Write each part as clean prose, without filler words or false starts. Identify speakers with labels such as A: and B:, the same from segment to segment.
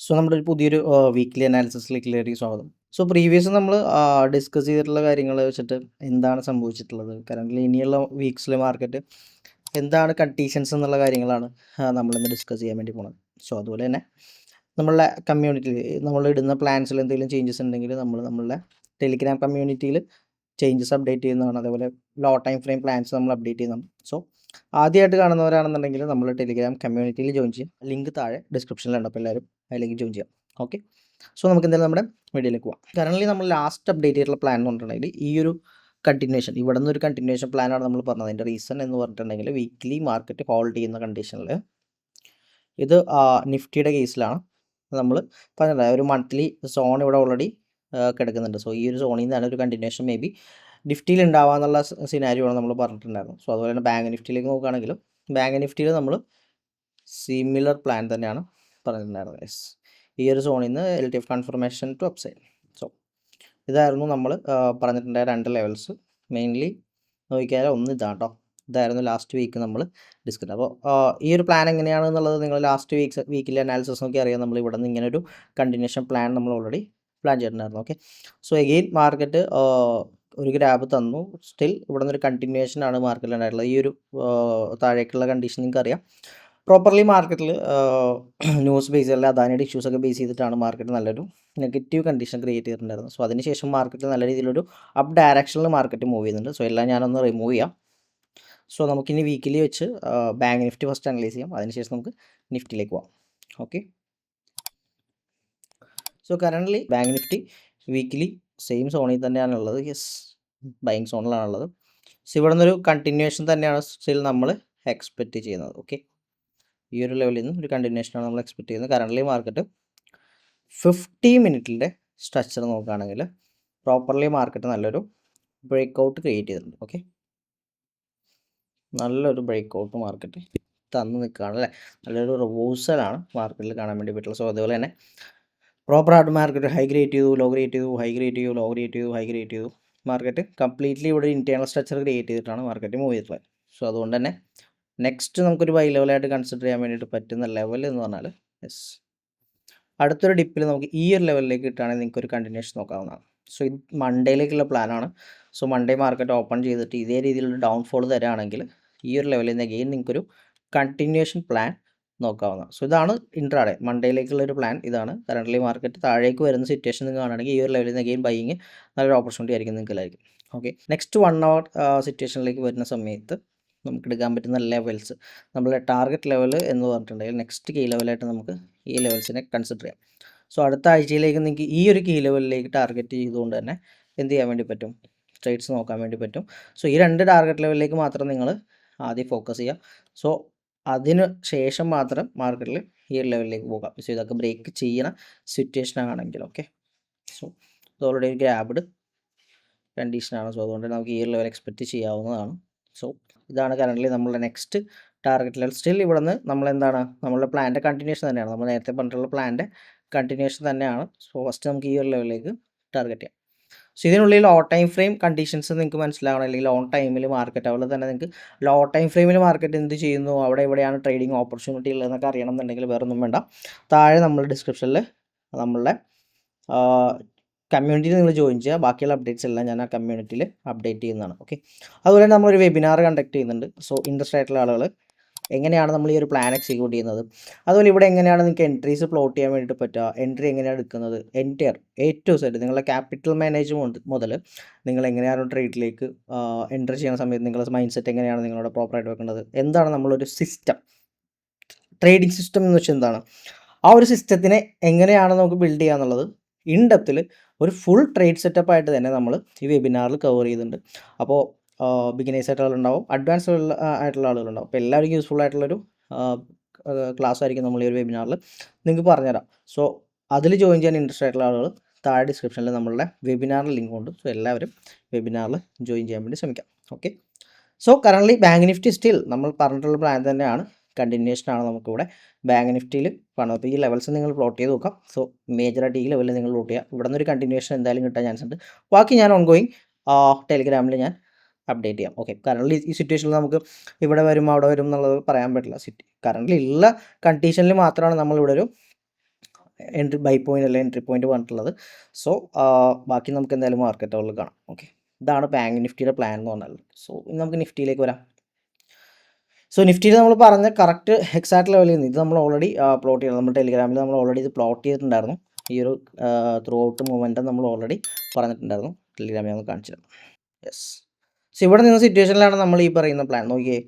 A: നമ്മുടെ ഒരു പുതിയൊരു വീക്ക്ലി അനാലിസിസിലേക്ക് സ്വാഗതം. പ്രീവിയസ് നമ്മൾ ഡിസ്കസ് ചെയ്തിട്ടുള്ള കാര്യങ്ങൾ വെച്ചിട്ട് എന്താണ് സംഭവിച്ചിട്ടുള്ളത്, കറൻ്റ്ലി ഇനിയുള്ള വീക്സിലെ മാർക്കറ്റ് എന്താണ് കണ്ടീഷൻസ് എന്നുള്ള കാര്യങ്ങളാണ് നമ്മളിന്ന് ഡിസ്കസ് ചെയ്യാൻ വേണ്ടി പോകുന്നത്. അതുപോലെ തന്നെ നമ്മളുടെ കമ്മ്യൂണിറ്റിയിൽ നമ്മൾ ഇടുന്ന പ്ലാൻസിൽ എന്തെങ്കിലും ചേഞ്ചസ് ഉണ്ടെങ്കിൽ നമ്മളുടെ ടെലിഗ്രാം കമ്മ്യൂണിറ്റിയിൽ ചേഞ്ചസ് അപ്ഡേറ്റ് ചെയ്യുന്നതാണ്. അതേപോലെ ലോ ടൈം ഫ്രെയിം പ്ലാൻസ് നമ്മൾ അപ്ഡേറ്റ് ചെയ്യുന്നതാണ്. ആദ്യമായിട്ട് കാണുന്നവരാണെന്നുണ്ടെങ്കിൽ നമ്മൾ ടെലിഗ്രാം കമ്മ്യൂണിറ്റിയിൽ ജോയിൻ ചെയ്യാം. ലിങ്ക് താഴെ ഡിസ്ക്രിപ്ഷനിലുണ്ട്. അപ്പോൾ എല്ലാവരും അതിലേക്ക് ജോയിൻ ചെയ്യാം. ഓക്കെ, നമുക്ക് എന്തായാലും നമ്മുടെ വീഡിയോയിലേക്ക് പോകാം. കറൻ്റ്ലി നമ്മൾ ലാസ്റ്റ് അപ്ഡേറ്റ് ചെയ്തിട്ടുള്ള പ്ലാൻ എന്ന് പറഞ്ഞിട്ടുണ്ടെങ്കിൽ ഈ ഒരു കണ്ടിന്യൂഷൻ, ഇവിടെ നിന്നൊരു കണ്ടിന്യൂഷൻ പ്ലാനാണ് നമ്മൾ പറഞ്ഞത്. അതിൻ്റെ റീസൺ എന്ന് പറഞ്ഞിട്ടുണ്ടെങ്കിൽ വീക്ക്ലി മാർക്കറ്റ് ഹോൾഡ് ചെയ്യുന്ന കണ്ടീഷനിൽ ഇത് നിഫ്റ്റിയുടെ കേസിലാണ് നമ്മൾ പറഞ്ഞിട്ടുള്ളത്. ഒരു മന്ത്ലി സോൺ ഇവിടെ ഓൾറെഡി കിടക്കുന്നുണ്ട്. ഈ ഒരു സോണിൽ നിന്നാണ് ഒരു കണ്ടിന്യൂഷൻ മേ ബി നിഫ്റ്റിയിൽ ഉണ്ടാവാന്നുള്ള സിനാരിയോ ആണ് നമ്മൾ പറഞ്ഞിട്ടുണ്ടായിരുന്നു. അതുപോലെ തന്നെ ബാങ്ക് നിഫ്റ്റിയിലേക്ക് നോക്കുകയാണെങ്കിലും ബാങ്ക് നിഫ്റ്റിയിൽ നമ്മൾ സിമിലർ പ്ലാൻ തന്നെയാണ് പറഞ്ഞിട്ടുണ്ടായിരുന്നത്. ഈ ഒരു സോണിൽ നിന്ന് LTF കൺഫർമേഷൻ ടു അപ്സൈഡ്. ഇതായിരുന്നു നമ്മൾ പറഞ്ഞിട്ടുണ്ടായ രണ്ട് ലെവൽസ്. മെയിൻലി നോക്കിയാൽ ഒന്ന് ഇതാണ് കേട്ടോ. ഇതായിരുന്നു ലാസ്റ്റ് വീക്ക് നമ്മൾ ഡിസ്കസ്. അപ്പോൾ ഈ ഒരു പ്ലാൻ എങ്ങനെയാണെന്നുള്ളത് നിങ്ങൾ ലാസ്റ്റ് വീക്കിലെ അനാലിസിസ് നോക്കി അറിയാം. നമ്മൾ ഇവിടെ നിന്ന് ഇങ്ങനെ ഒരു കണ്ടിന്യൂഷൻ പ്ലാൻ നമ്മൾ ഓൾറെഡി പ്ലാൻ ചെയ്തിട്ടുണ്ടായിരുന്നു. ഓക്കെ, എഗെയിൻ മാർക്കറ്റ് ഒരു ഗ്രാബ് തന്നു. സ്റ്റിൽ ഇവിടെ നിന്നൊരു കണ്ടിന്യൂഷൻ ആണ് മാർക്കറ്റിൽ ഉണ്ടായിട്ടുള്ളത്. ഈ ഒരു താഴേക്കുള്ള കണ്ടീഷൻ നിങ്ങൾക്ക് അറിയാം. പ്രോപ്പർലി മാർക്കറ്റിൽ ന്യൂസ് ബേസ് അല്ല അദാനിയുടെ ഇഷ്യൂസൊക്കെ ബേസ് ചെയ്തിട്ടാണ് മാർക്കറ്റ് നല്ലൊരു നെഗറ്റീവ് കണ്ടീഷൻ ക്രിയേറ്റ് ചെയ്തിട്ടുണ്ടായിരുന്നു. അതിനുശേഷം മാർക്കറ്റിൽ നല്ല രീതിയിലൊരു അപ്പ് ഡയറക്ഷനിൽ മാർക്കറ്റ് മൂവ് ചെയ്യുന്നുണ്ട്. എല്ലാം ഞാനൊന്ന് റിമൂവ് ചെയ്യാം. നമുക്കിനി വീക്കിലി വെച്ച് ബാങ്ക് നിഫ്റ്റി ഫസ്റ്റ് അനലൈസ് ചെയ്യാം. അതിനുശേഷം നമുക്ക് നിഫ്റ്റിയിലേക്ക് പോകാം. Okay, currently bank Nifty weekly same സോണിൽ തന്നെയാണുള്ളത്. യെസ്, ബൈങ് സോണിലാണുള്ളത്. ഇവിടെ നിന്നൊരു കണ്ടിന്യൂഷൻ തന്നെയാണ് സ്റ്റിൽ നമ്മൾ എക്സ്പെക്റ്റ് ചെയ്യുന്നത്. ഓക്കെ, ഈ ഒരു ലെവലിൽ നിന്ന് ഒരു കണ്ടിന്യൂഷനാണ് നമ്മൾ എക്സ്പെക്ട് ചെയ്യുന്നത്. കറൻ്റ്ലി മാർക്കറ്റ് 50 മിനിറ്റിൻ്റെ സ്ട്രക്ചർ നോക്കുകയാണെങ്കിൽ പ്രോപ്പർലി മാർക്കറ്റ് നല്ലൊരു ബ്രേക്ക് ഔട്ട് ക്രിയേറ്റ് ചെയ്തിട്ടുണ്ട്. ഓക്കെ, നല്ലൊരു ബ്രേക്ക് ഔട്ട് മാർക്കറ്റ് തന്നു നിൽക്കുകയാണ് അല്ലേ. നല്ലൊരു റിവേഴ്സലാണ് മാർക്കറ്റിൽ കാണാൻ വേണ്ടി പറ്റുള്ളൂ. അതുപോലെ തന്നെ പ്രോപ്പറായിട്ട് മാർക്കറ്റ് ഹൈ ക്രിയേറ്റ് ചെയ്തു, ലോ ക്രിയേറ്റ് ചെയ്തു, ഹൈ ക്രിയേറ്റ് ചെയ്തു, ലോ ക്രിയേറ്റ് ചെയ്തു, ഹൈ ക്രിയേറ്റ് ചെയ്തു. മാർക്കറ്റ് കംപ്ലീറ്റ്ലി ഇവിടെ ഇൻറ്റേർണൽ സ്ട്രക്ചർ ക്രിയേറ്റ് ചെയ്തിട്ടാണ് മാർക്കറ്റ് മൂവ് ചെയ്തിട്ടുള്ളത്. അതുകൊണ്ട് തന്നെ നെക്സ്റ്റ് നമുക്കൊരു ബൈ ലെവലായിട്ട് കൺസിഡർ ചെയ്യാൻ വേണ്ടിയിട്ട് പറ്റുന്ന ലെവൽ എന്ന് പറഞ്ഞാൽ യെസ്, അടുത്തൊരു ഡിപ്പിൽ നമുക്ക് ഈ ഒരു ലെവലിലേക്ക് കിട്ടുകയാണെങ്കിൽ നിങ്ങൾക്ക് ഒരു കണ്ടിന്യൂഷൻ നോക്കാവുന്നതാണ്. ഇത് മൺഡേയിലേക്കുള്ള പ്ലാനാണ്. മൺഡേ മാർക്കറ്റ് ഓപ്പൺ ചെയ്തിട്ട് ഇതേ രീതിയിലുള്ള ഡൗൺഫോൾ തരാണെങ്കിൽ ഈ ഒരു ലെവലിൽ നിന്ന് അഗെയിൻ നിങ്ങൾക്കൊരു കണ്ടിന്യൂഷൻ പ്ലാൻ നോക്കാവുന്നതാണ്. ഇതാണ് ഇൻട്രാഡേ മൺഡേയിലേക്കുള്ള ഒരു പ്ലാൻ. ഇതാണ് കറൻ്റ്ലി മാർക്കറ്റ് താഴേക്ക് വരുന്ന സിറ്റുവേഷൻ നിങ്ങൾ കാണുകയാണെങ്കിൽ ഈ ഒരു ലെവലിൽ നിന്ന് അഗെയിൻ ബൈയിങ് നല്ലൊരു ഓപ്പർച്യൂണിറ്റി ആയിരിക്കും നിങ്ങൾക്കായിരിക്കും. ഓക്കെ, നെക്സ്റ്റ് 1 hour സിറ്റുവേഷനിലേക്ക് വരുന്ന സമയത്ത് നമുക്ക് എടുക്കാൻ പറ്റുന്ന ലെവൽസ്, നമ്മളുടെ ടാർഗറ്റ് ലെവൽ എന്ന് പറഞ്ഞിട്ടുണ്ടെങ്കിൽ നെക്സ്റ്റ് കീ ലെവലായിട്ട് നമുക്ക് ഈ ലെവൽസിനെ കൺസിഡർ ചെയ്യാം. അടുത്ത ആഴ്ചയിലേക്ക് നിങ്ങൾക്ക് ഈ ഒരു കീ ലെവലിലേക്ക് ടാർഗറ്റ് ചെയ്തുകൊണ്ട് തന്നെ എന്ത് ചെയ്യാൻ വേണ്ടി പറ്റും, ട്രേഡ്സ് നോക്കാൻ വേണ്ടി പറ്റും. ഈ രണ്ട് ടാർഗറ്റ് ലെവലിലേക്ക് മാത്രം നിങ്ങൾ ആദ്യം ഫോക്കസ് ചെയ്യുക. അതിന് ശേഷം മാത്രം മാർക്കറ്റിൽ ഈ ഒരു ലെവലിലേക്ക് പോകാം. ഇതൊക്കെ ബ്രേക്ക് ചെയ്യണ സിറ്റുവേഷൻ ആണെങ്കിൽ. ഓക്കെ, ഇത് ഓൾറെഡി ഗ്രാബ്ഡ് കണ്ടീഷനാണ്. അതുകൊണ്ട് നമുക്ക് ഈ ഒരു ലെവൽ എക്സ്പെക്റ്റ് ചെയ്യാവുന്നതാണ്. ഇതാണ് കറൻ്റ്ലി നമ്മളുടെ നെക്സ്റ്റ് ടാർഗറ്റ് ലെവൽ. സ്റ്റിൽ ഇവിടെ നിന്ന് നമ്മളെന്താണ്, നമ്മളുടെ പ്ലാൻ്റെ കണ്ടിന്യൂഷൻ തന്നെയാണ്. നമ്മൾ നേരത്തെ പറഞ്ഞിട്ടുള്ള പ്ലാൻ്റെ കണ്ടിന്യൂഷൻ തന്നെയാണ്. ഫസ്റ്റ് നമുക്ക് ഈ ഒരു ലെവലിലേക്ക് ടാർഗറ്റ് ചെയ്യാം. ഇതിനുള്ളിൽ ലോ ടൈം ഫ്രെയിം കണ്ടീഷൻസ് നിങ്ങൾക്ക് മനസ്സിലാവണം, അല്ലെങ്കിൽ ലോങ് ടൈമിൽ മാർക്കറ്റ്, അതുപോലെ തന്നെ നിങ്ങൾക്ക് ലോ ടൈം ഫ്രെയിമിൽ മാർക്കറ്റ് എന്ത് ചെയ്യുന്നു, അവിടെ എവിടെയാണ് ട്രേഡിംഗ് ഓപ്പർച്യൂണിറ്റി ഉള്ളതെന്നൊക്കെ അറിയണം എന്നുണ്ടെങ്കിൽ വേറെ ഒന്നും വേണ്ട, താഴെ നമ്മൾ ഡിസ്ക്രിപ്ഷനിൽ നമ്മളുടെ കമ്മ്യൂണിറ്റിയിൽ നിങ്ങൾ ജോയിൻ ചെയ്യുക. ബാക്കിയുള്ള അപ്ഡേറ്റ്സ് എല്ലാം ഞാൻ ആ കമ്മ്യൂണിറ്റിയിൽ അപ്ഡേറ്റ് ചെയ്യുന്നതാണ്. ഓക്കെ, അതുപോലെ തന്നെ നമ്മളൊരു വെബിനാർ കണ്ടക്ട് ചെയ്യുന്നുണ്ട്. ഇൻട്രസ്റ്റ് ആയിട്ടുള്ള ആളുകൾ എങ്ങനെയാണ് നമ്മൾ ഈ ഒരു പ്ലാൻ എക്സിക്യൂട്ട് ചെയ്യുന്നത്, അതുപോലെ ഇവിടെ എങ്ങനെയാണ് നിങ്ങൾക്ക് എൻട്രീസ് പ്ലോട്ട് ചെയ്യാൻ വേണ്ടിയിട്ട് പറ്റുക, എൻട്രി എങ്ങനെയാണ് എടുക്കുന്നത്, എൻറ്റയർ A to Z നിങ്ങളുടെ ക്യാപിറ്റൽ മാനേജ്മെൻറ്റ് മുതൽ നിങ്ങൾ എങ്ങനെയാണ് ട്രേഡിലേക്ക് എൻട്രി ചെയ്യുന്ന സമയത്ത് നിങ്ങളുടെ മൈൻഡ് സെറ്റ് എങ്ങനെയാണ് നിങ്ങളുടെ പ്രോപ്പറായിട്ട് വെക്കേണ്ടത്, എന്താണ് നമ്മളൊരു സിസ്റ്റം, ട്രേഡിംഗ് സിസ്റ്റം എന്ന് വെച്ചാൽ എന്താണ്, ആ ഒരു സിസ്റ്റത്തിനെ എങ്ങനെയാണ് നമുക്ക് ബിൽഡ് ചെയ്യുക എന്നുള്ളത് ഇൻ ഡെപ്തിൽ ഒരു ഫുൾ ട്രേഡ് സെറ്റപ്പ് ആയിട്ട് തന്നെ നമ്മൾ ഈ വെബിനാറിൽ കവർ ചെയ്യുന്നുണ്ട്. അപ്പോൾ ബിഗിനേഴ്സ് ആയിട്ടുള്ള ആളുണ്ടാവും, അഡ്വാൻസ് ആയിട്ടുള്ള ആളുകളുണ്ടാവും. അപ്പോൾ എല്ലാവർക്കും യൂസ്ഫുൾ ആയിട്ടുള്ളൊരു ക്ലാസ് ആയിരിക്കും നമ്മൾ ഈ ഒരു വെബിനാറിൽ നിങ്ങൾക്ക് പറഞ്ഞുതരാം. അതിൽ ജോയിൻ ചെയ്യാൻ ഇൻട്രസ്റ്റ് ആയിട്ടുള്ള ആളുകൾ താഴെ ഡിസ്ക്രിപ്ഷനിൽ നമ്മളുടെ വെബിനാറിൽ ലിങ്ക് ഉണ്ട്. എല്ലാവരും വെബിനാറിൽ ജോയിൻ ചെയ്യാൻ വേണ്ടി ശ്രമിക്കാം. Okay, currently bank Nifty still നമ്മൾ പറഞ്ഞിട്ടുള്ള പ്ലാൻ തന്നെയാണ്, കണ്ടിന്യൂഷനാണ് നമുക്കിവിടെ ബാങ്ക് നിഫ്റ്റിയിൽ കാണുന്നത്. അപ്പോൾ ഈ ലെവൽസ് നിങ്ങൾ പ്ലോട്ട് ചെയ്ത് നോക്കാം. മേജറായിട്ട് ഈ ലെവലിൽ നിങ്ങൾ പ്ലോട്ട് ചെയ്യുക. ഇവിടെ നിന്നൊരു കണ്ടിന്യൂഷൻ എന്തായാലും കിട്ടാൻ ചാൻസ് ഉണ്ട്. ബാക്കി ഞാൻ ഓൺഗോയിങ് ടെലിഗ്രാമിൽ ഞാൻ അപ്ഡേറ്റ് ചെയ്യാം. ഓക്കെ, കറൻ്റ്ലി ഈ സിറ്റുവേഷനിൽ നമുക്ക് ഇവിടെ വരും അവിടെ വരും എന്നുള്ളത് പറയാൻ പറ്റില്ല. കറൻ്റ്ലി ഉള്ള കണ്ടീഷനിൽ മാത്രമാണ് നമ്മളിവിടെ ഒരു ബൈ പോയിന്റ് അല്ലെങ്കിൽ എൻട്രി പോയിന്റ് പറഞ്ഞിട്ടുള്ളത്. സോ ബാക്കി നമുക്ക് എന്തായാലും മാർക്കറ്റുകളിൽ കാണാം. ഓക്കെ, ഇതാണ് ബാങ്ക് നിഫ്റ്റിയുടെ പ്ലാൻ എന്ന് പറഞ്ഞാൽ. സോ ഇനി നമുക്ക് നിഫ്റ്റിയിലേക്ക് വരാം. സോ നിഫ്റ്റിയിൽ നമ്മൾ പറഞ്ഞ കറക്റ്റ് എക്സാക്ട് ലെവലിൽ നിന്ന് ഇത് നമ്മൾ ഓൾറെഡി പ്ലോട്ട് ചെയ്യണം. നമ്മൾ ടെലിഗ്രാമിൽ നമ്മൾ ഓൾറെഡി ഇത് പ്ലോട്ട് ചെയ്തിട്ടുണ്ടായിരുന്നു. ഈ ഒരു ത്രൂ ഔട്ട് മൂവ്മെൻറ്റം നമ്മൾ ഓൾറെഡി പറഞ്ഞിട്ടുണ്ടായിരുന്നു. ടെലിഗ്രാമിൽ നമുക്ക് കാണിച്ചു തരാം. യെസ്. സോ ഇവിടെ നിന്ന സിറ്റുവേഷനിലാണ് നമ്മൾ ഈ പറയുന്ന പ്ലാൻ നോക്കിയേ.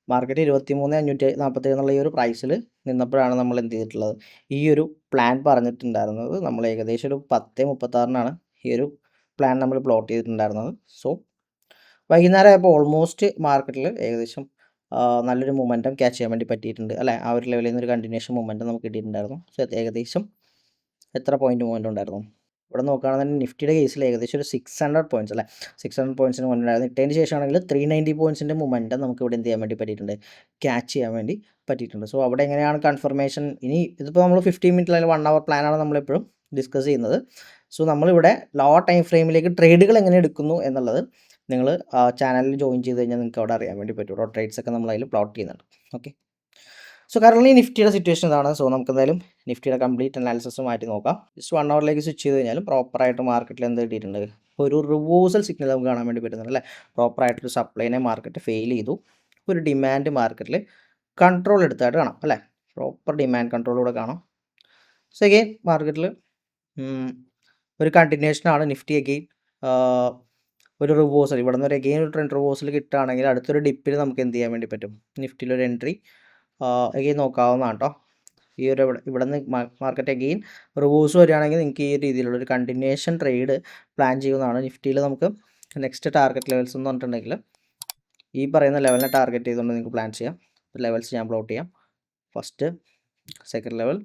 A: മാർക്കറ്റ് 23,547 എന്നുള്ള ഈ ഒരു പ്രൈസിൽ നിന്നപ്പോഴാണ് നമ്മൾ എന്ത് ചെയ്തിട്ടുള്ളത്, ഈ ഒരു പ്ലാൻ പറഞ്ഞിട്ടുണ്ടായിരുന്നത്. നമ്മൾ ഏകദേശം ഒരു 10:36 ഈ ഒരു പ്ലാൻ നമ്മൾ പ്ലോട്ട് ചെയ്തിട്ടുണ്ടായിരുന്നത്. സോ വൈകുന്നേരം ആയപ്പോൾ ഓൾമോസ്റ്റ് മാർക്കറ്റിൽ ഏകദേശം നല്ലൊരു മൊമെൻറ്റം ക്യാച്ച് ചെയ്യാൻ വേണ്ടി പറ്റിയിട്ടുണ്ട് അല്ലേ. ആ ഒരു ലെവലിൽ നിന്ന് ഒരു കണ്ടിന്യൂഷൻ മൊമെൻറ്റം നമുക്ക് കിട്ടിയിട്ടുണ്ടായിരുന്നു. സോ ഏകദേശം എത്ര പോയിൻറ്റ് മൊമെൻറ്റം ഉണ്ടായിരുന്നു ഇവിടെ നോക്കുകയാണെന്നുണ്ടെങ്കിൽ നിഫ്റ്റിയുടെ കേസിൽ ഏകദേശം ഒരു 600 പോയിൻറ്റ്സ് അല്ലേ, 600 പോയിൻറ്റ്സിന് മൊമെൻറ്റ് ഉണ്ടായിരുന്നു. ഇട്ടതിന് ശേഷമാണെങ്കിൽ 390 പോയിൻറ്റ്സിൻ്റെ മൊമെൻറ്റം നമുക്ക് ഇവിടെ എന്ത് ചെയ്യാൻ വേണ്ടി പറ്റിയിട്ടുണ്ട്, ക്യാച്ച് ചെയ്യാൻ വേണ്ടി പറ്റിയിട്ടുണ്ട്. സോ അവിടെ എങ്ങനെയാണ് കൺഫർമേഷൻ, ഇനി ഇതിപ്പോൾ നമ്മൾ 15 മിനിറ്റ് അല്ലെങ്കിൽ 1 അവർ പ്ലാനാണ് നമ്മളെപ്പോഴും ഡിസ്കസ് ചെയ്യുന്നത്. സോ നമ്മളിവിടെ ലോ ടൈം ഫ്രെയിമിലേക്ക് ട്രേഡുകൾ എങ്ങനെ എടുക്കുന്നു എന്നുള്ളത് നിങ്ങൾ ചാനലിൽ ജോയിൻ ചെയ്ത് കഴിഞ്ഞാൽ നിങ്ങൾക്ക് അവിടെ അറിയാൻ വേണ്ടി പറ്റും. ഓരോ ട്രേഡ്സ് ഒക്കെ നമ്മൾ അതിൽ പ്ലോട്ട് ചെയ്യുന്നുണ്ട്. ഓക്കെ, സോ കറൻറ്റ്ലി നിഫ്റ്റിയുടെ സിറ്റുവേഷൻ ഇതാണ്. സോ നമുക്ക് എന്തായാലും നിഫ്റ്റിയുടെ കംപ്ലീറ്റ് അനാലിസിസ് മാറ്റി നോക്കാം. ജസ്റ്റ് 1 അവറിലേക്ക് സ്വിച്ച് ചെയ്ത് കഴിഞ്ഞാലും പ്രോപ്പറായിട്ട് മാർക്കറ്റിൽ എന്ത് കിട്ടിയിട്ടുണ്ട്, ഒരു റിവേഴ്സൽ സിഗ്നൽ നമുക്ക് കാണാൻ വേണ്ടി പറ്റുന്നുണ്ട് അല്ലേ. പ്രോപ്പറായിട്ടൊരു സപ്ലൈനെ മാർക്കറ്റ് ഫെയിൽ ചെയ്തു, ഒരു ഡിമാൻഡ് മാർക്കറ്റിൽ കൺട്രോൾ എടുത്തായിട്ട് കാണാം അല്ലേ. പ്രോപ്പർ ഡിമാൻഡ് കൺട്രോളിലൂടെ കാണാം. സോ അഗെയിൻ മാർക്കറ്റിൽ ഒരു കണ്ടിന്യൂഷനാണ്. നിഫ്റ്റി അഗെയിൻ ഒരു റിവേഴ്സൽ, ഇവിടെ നിന്ന് ഒരു അഗെയിൻ ഒരു ട്രെൻഡ് റിവേഴ്സൽ കിട്ടുകയാണെങ്കിൽ അടുത്തൊരു ഡിപ്പിൽ നമുക്ക് എന്ത് ചെയ്യാൻ വേണ്ടി പറ്റും, നിഫ്റ്റിയിലൊരു എൻട്രി അഗെയിൻ നോക്കാവുന്നതാണ് കേട്ടോ. ഈ ഒരു ഇവിടെ നിന്ന് മാർക്കറ്റ് അഗെയിൻ റിവേഴ്സ് വരികയാണെങ്കിൽ നിങ്ങൾക്ക് ഈ രീതിയിലുള്ളൊരു കണ്ടിന്യൂഷൻ ട്രേഡ് പ്ലാൻ ചെയ്യുന്നതാണ്. നിഫ്റ്റിയിൽ നമുക്ക് നെക്സ്റ്റ് ടാർഗറ്റ് ലെവൽസ് എന്ന് പറഞ്ഞിട്ടുണ്ടെങ്കിൽ ഈ പറയുന്ന ലെവലിനെ ടാർഗറ്റ് ചെയ്തുകൊണ്ട് നിങ്ങൾക്ക് പ്ലാൻ ചെയ്യാം. ലെവൽസ് ഞാൻ പ്ലോട്ട് ചെയ്യാം. First, second level.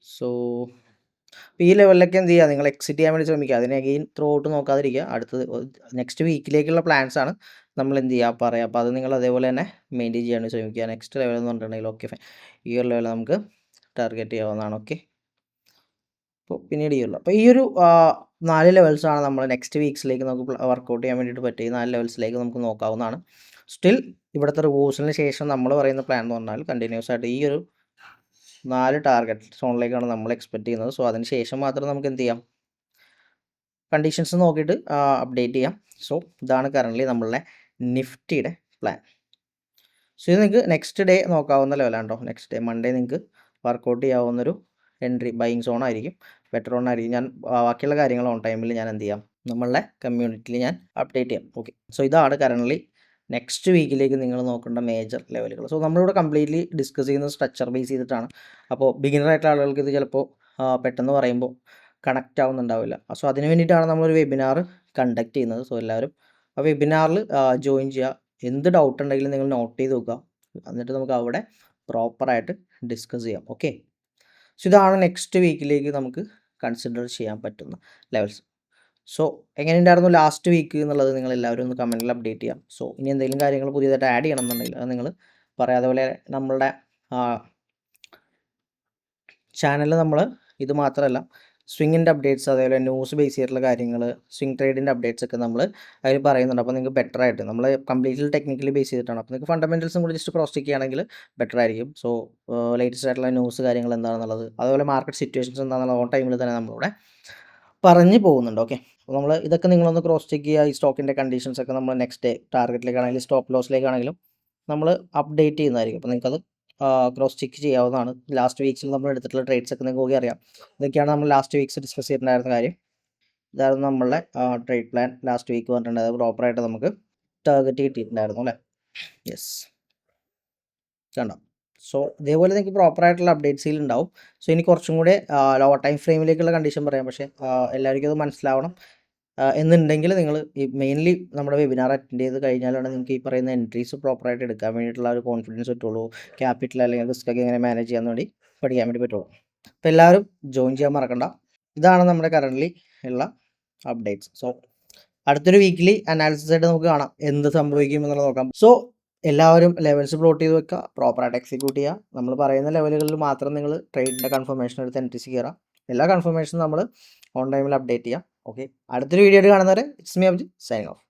A: സോ ഈ ലെവലിലൊക്കെ എന്ത് ചെയ്യുക, നിങ്ങൾ എക്സിറ്റ് ചെയ്യാൻ വേണ്ടി ശ്രമിക്കുക. അതിനെ അഗെയിൻ ത്രൂ ഔട്ട് നോക്കാതിരിക്കുക. അടുത്തത് നെക്സ്റ്റ് വീക്കിലേക്കുള്ള പ്ലാൻസ് ആണ് നമ്മൾ എന്ത് ചെയ്യുക പറയാം. അപ്പോൾ അത് നിങ്ങൾ അതേപോലെ തന്നെ മെയിൻറ്റെയിൻ ചെയ്യാൻ ശ്രമിക്കുക. നെക്സ്റ്റ് ലെവൽ എന്ന് പറഞ്ഞിട്ടുണ്ടെങ്കിൽ ഓക്കെ ഫൈൻ, ഈ ഒരു ലെവൽ നമുക്ക് ടാർഗറ്റ് ചെയ്യാവുന്നതാണ്. ഓക്കെ, അപ്പോൾ പിന്നീട് ഈ ഉള്ളൂ. അപ്പോൾ ഈ ഒരു 4 ലെവൽസാണ് നമ്മൾ നെക്സ്റ്റ് വീക്സിലേക്ക് നമുക്ക് വർക്കൗട്ട് ചെയ്യാൻ വേണ്ടിയിട്ട് പറ്റുക. ഈ 4 ലെവൽസിലേക്ക് നമുക്ക് നോക്കാവുന്നതാണ്. സ്റ്റിൽ ഇവിടുത്തെ റിവേഴ്സലിന് ശേഷം നമ്മൾ പറയുന്ന പ്ലാൻ എന്ന് പറഞ്ഞാൽ കണ്ടിന്യൂസ് ആയിട്ട് ഈ ഒരു 4 ടാർഗറ്റ് സോണിലേക്കാണ് നമ്മൾ എക്സ്പെക്റ്റ് ചെയ്യുന്നത്. സോ അതിന് ശേഷം മാത്രം നമുക്ക് എന്ത് ചെയ്യാം, കണ്ടീഷൻസ് നോക്കിയിട്ട് അപ്ഡേറ്റ് ചെയ്യാം. സോ ഇതാണ് കറൻ്റ്ലി നമ്മളുടെ നിഫ്റ്റിയുടെ പ്ലാൻ. സോ ഇത് നിങ്ങൾക്ക് നെക്സ്റ്റ് ഡേ നോക്കാവുന്ന ലെവലാണ് കേട്ടോ. നെക്സ്റ്റ് ഡേ മൺഡേ നിങ്ങൾക്ക് വർക്കൗട്ട് ചെയ്യാവുന്നൊരു എൻട്രി ബൈയിങ് സോൺ ആയിരിക്കും, ബെറ്റർ ഓൺ ആയിരിക്കും. ഞാൻ ബാക്കിയുള്ള കാര്യങ്ങൾ ഓൺ ടൈമിൽ ഞാൻ എന്ത് ചെയ്യാം, നമ്മളുടെ കമ്മ്യൂണിറ്റിയിൽ ഞാൻ അപ്ഡേറ്റ് ചെയ്യാം. ഓക്കെ, സോ ഇതാണ് കറൻ്റ്ലി നെക്സ്റ്റ് വീക്കിലേക്ക് നിങ്ങൾ നോക്കേണ്ട മേജർ ലെവലുകൾ. സോ നമ്മളിവിടെ കംപ്ലീറ്റ്ലി ഡിസ്കസ് ചെയ്യുന്നത് സ്ട്രക്ചർ ബേസ് ചെയ്തിട്ടാണ്. അപ്പോൾ ബിഗിനർ ആയിട്ടുള്ള ആളുകൾക്ക് ഇത് ചിലപ്പോൾ പെട്ടെന്ന് പറയുമ്പോൾ കണക്റ്റ് ആവുന്നുണ്ടാവില്ല. സോ അതിന് വേണ്ടിയിട്ടാണ് നമ്മളൊരു വെബിനാർ കണ്ടക്ട് ചെയ്യുന്നത്. സോ എല്ലാവരും ആ വെബിനാറിൽ ജോയിൻ ചെയ്യുക. എന്ത് ഡൗട്ട് ഉണ്ടെങ്കിലും നിങ്ങൾ നോട്ട് ചെയ്ത് വെക്കുക, എന്നിട്ട് നമുക്ക് അവിടെ പ്രോപ്പറായിട്ട് ഡിസ്കസ് ചെയ്യാം. ഓക്കെ, സോ ഇതാണ് നെക്സ്റ്റ് വീക്കിലേക്ക് നമുക്ക് കൺസിഡർ ചെയ്യാൻ പറ്റുന്ന ലെവൽസ്. സോ എങ്ങനെയുണ്ടായിരുന്നു ലാസ്റ്റ് വീക്ക് എന്നുള്ളത് നിങ്ങൾ എല്ലാവരും ഒന്ന് കമൻറ്റിൽ അപ്ഡേറ്റ് ചെയ്യാം. സോ ഇനി എന്തെങ്കിലും കാര്യങ്ങൾ പുതിയതായിട്ട് ആഡ് ചെയ്യണം എന്നുണ്ടെങ്കിൽ അത് നിങ്ങൾ പറയാം. അതുപോലെ നമ്മളുടെ ചാനലിൽ നമ്മൾ ഇത് മാത്രമല്ല സ്വിങ്ങിൻ്റെ അപ്ഡേറ്റ്സ്, അതേപോലെ ന്യൂസ് ബേസ് ചെയ്തിട്ടുള്ള കാര്യങ്ങൾ, സ്വിങ് ട്രേഡിൻ്റെ അപ്ഡേറ്റ്സ് ഒക്കെ നമ്മൾ അതിൽ പറയുന്നുണ്ട്. അപ്പോൾ നിങ്ങൾക്ക് ബെറ്റർ ആയിട്ട് നമ്മൾ കംപ്ലീറ്റ്ലി ടെക്നിക്കലി ബേസ് ചെയ്തിട്ടാണ്. അപ്പോൾ നിങ്ങൾക്ക് ഫണ്ടമെൻറ്റൽസും കൂടി ജസ്റ്റ് ക്രോസ് ചെക്ക് ചെയ്യുകയാണെങ്കിൽ ബെറ്റർ ആയിരിക്കും. സോ ലേറ്റസ്റ്റ് ആയിട്ടുള്ള ന്യൂസ് കാര്യങ്ങൾ എന്താണെന്നുള്ളത്, അതുപോലെ മാർക്കറ്റ് സിറ്റുവേഷൻസ് എന്താണെന്നുള്ളത് ഓൺ ടൈമിൽ തന്നെ നമ്മളിവിടെ പറഞ്ഞു പോകുന്നുണ്ട്. ഓക്കെ, അപ്പോൾ നമ്മൾ ഇതൊക്കെ നിങ്ങളൊന്ന് ക്രോസ് ചെക്ക് ചെയ്യുക. ഈ സ്റ്റോക്കിൻ്റെ കണ്ടീഷൻസ് ഒക്കെ നമ്മൾ നെക്സ്റ്റ് ഡേ ടാർഗറ്റിലേക്കാണെങ്കിലും സ്റ്റോപ്പ് ലോസിലേക്കാണെങ്കിലും നമ്മൾ അപ്ഡേറ്റ് ചെയ്യുന്നതായിരിക്കും. അപ്പോൾ നിങ്ങൾക്കത് ക്രോസ് ചെക്ക് ചെയ്യാവുന്നതാണ്. ലാസ്റ്റ് വീക്സിൽ നമ്മൾ എടുത്തിട്ടുള്ള ട്രേഡ്സ് ഒക്കെ നിങ്ങൾക്ക് അറിയാം. ഇതൊക്കെയാണ് നമ്മൾ ലാസ്റ്റ് വീക്സ് ഡിസ്കസ് ചെയ്തിട്ടുണ്ടായിരുന്ന കാര്യം. ഇതായിരുന്നു നമ്മളുടെ ട്രേഡ് പ്ലാൻ ലാസ്റ്റ് വീക്ക് പറഞ്ഞിട്ടുണ്ടായത്. പ്രോപ്പറായിട്ട് നമുക്ക് ടാർഗറ്റ് കിട്ടിയിട്ടുണ്ടായിരുന്നു അല്ലേ. യെസ്, കണ്ടോ. സോ ഇതേപോലെ നിങ്ങൾക്ക് പ്രോപ്പറായിട്ടുള്ള അപ്ഡേറ്റ്സിൽ ഉണ്ടാവും. സോ ഇനി കുറച്ചും കൂടെ ലോ ടൈം ഫ്രെയിമിലേക്കുള്ള കണ്ടീഷൻ പറയാം. പക്ഷേ എല്ലാവർക്കും അത് മനസ്സിലാവണം എന്നുണ്ടെങ്കിൽ നിങ്ങൾ ഈ മെയിൻലി നമ്മുടെ വെബിനാർ അറ്റൻഡ് ചെയ്ത് കഴിഞ്ഞാലാണ് നിങ്ങൾക്ക് ഈ പറയുന്ന എൻട്രീസ് പ്രോപ്പറായിട്ട് എടുക്കാൻ വേണ്ടിയിട്ടുള്ള ഒരു കോൺഫിഡൻസ് പറ്റുള്ളൂ. ക്യാപിറ്റൽ അല്ലെങ്കിൽ റിസ്ക് ഒക്കെ എങ്ങനെ മാനേജ് ചെയ്യാൻ വേണ്ടി പഠിക്കാൻ വേണ്ടി പറ്റുള്ളൂ. അപ്പോൾ എല്ലാവരും ജോയിൻ ചെയ്യാൻ മറക്കണ്ട. ഇതാണ് നമ്മുടെ കറൻ്റ്ലി ഉള്ള അപ്ഡേറ്റ്സ്. സോ അടുത്തൊരു വീക്കിലി അനാലിസിസ് ആയിട്ട് നമുക്ക് കാണാം എന്ത് സംഭവിക്കും എന്നുള്ളത് നോക്കാം. സോ എല്ലാവരും ലെവൽസ് പ്ലോട്ട് ചെയ്ത് വെക്കുക, പ്രോപ്പറായിട്ട് എക്സിക്യൂട്ട് ചെയ്യുക. നമ്മൾ പറയുന്ന ലെവലുകളിൽ മാത്രം നിങ്ങൾ ട്രേഡിൻ്റെ കൺഫർമേഷൻ എടുത്ത് എൻട്രീസ് കയറാം. എല്ലാ കൺഫർമേഷനും നമ്മൾ ഓൺ ടൈമിൽ അപ്ഡേറ്റ് ചെയ്യാം. ഓക്കെ, അടുത്തൊരു വീഡിയോ ആയിട്ട് കാണുന്നവരെ it's me Abji signing off.